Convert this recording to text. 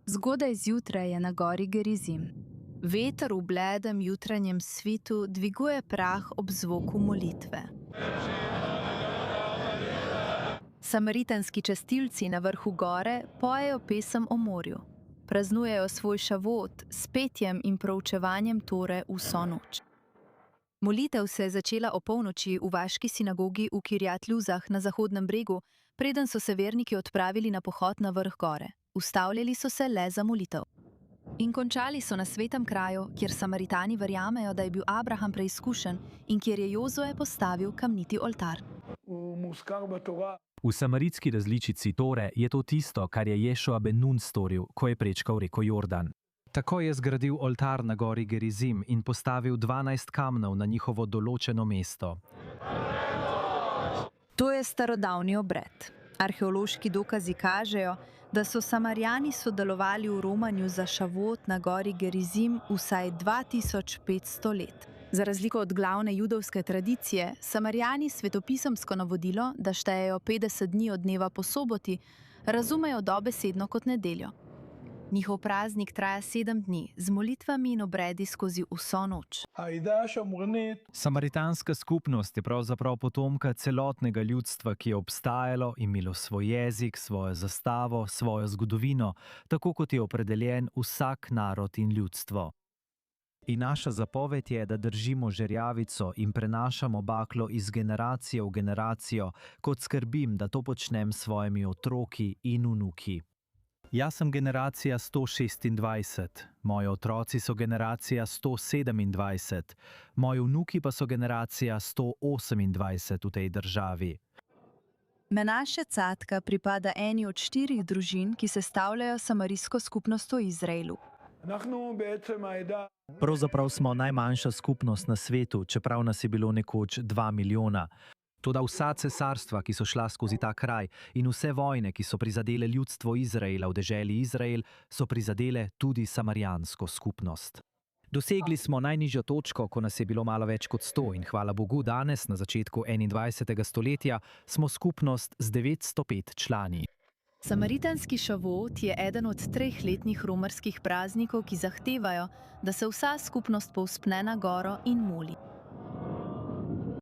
Zgodaj zjutraj je na gori Gerizim. Veter v bledem jutranjem svitu dviguje prah ob zvoku molitve. Samaritanski častilci na vrhu gore pojejo pesem o morju. Praznujejo svoj šavot s petjem in proučevanjem Tore vso noč. Molitev se je začela opolnoči v vaški sinagogi v Kirjat Luzah na Zahodnem bregu, preden so se verniki odpravili na pohod na vrh gore. Ustavljali so se le za molitev. In končali so na svetem kraju, kjer Samaritani verjamejo, da je bil Abraham preizkušen in kjer je Jozue postavil kamniti oltar. V samaritski različici Tore je to tisto, kar je Ješua ben Nun storil, ko je prečkal reko Jordan. Tako je zgradil oltar na gori Gerizim in postavil 12 kamnov na njihovo določeno mesto. To je starodavni obred. Arheološki dokazi kažejo, da so Samarijani sodelovali v romanju za šavot na gori Gerizim vsaj 2500 let. Za razliko od glavne judovske tradicije, Samarijani svetopisemsko navodilo, da štejejo 50 dni od dneva po soboti, razumejo dobesedno kot nedeljo. Njihov praznik traja 7 dni, z molitvami in obredi skozi vso noč. Samaritanska skupnost je pravzaprav potomka celotnega ljudstva, ki je obstajalo, imelo svoj jezik, svojo zastavo, svojo zgodovino, tako kot je opredeljen vsak narod in ljudstvo. In naša zapoved je, da držimo žerjavico in prenašamo baklo iz generacije v generacijo, kot skrbim, da to počnem s svojimi otroki in vnuki. Jaz sem generacija 126, moji otroci so generacija 127, moji vnuki pa so generacija 128 v tej državi. Menaše Catka pripada eni od 4 družin, ki sestavljajo samarijsko skupnost v Izraelu. Pravzaprav smo najmanjša skupnost na svetu, čeprav nas je bilo nekoč 2 milijona. Toda vsa cesarstva, ki so šla skozi ta kraj, in vse vojne, ki so prizadele ljudstvo Izraela v deželi Izrael, so prizadele tudi samarijansko skupnost. Dosegli smo najnižjo točko, ko nas je bilo malo več kot 100 in hvala Bogu danes, na začetku 21. stoletja, smo skupnost z 905 člani. Samaritanski šavot je eden od 3 letnih romarskih praznikov, ki zahtevajo, da se vsa skupnost povzpne na goro in moli.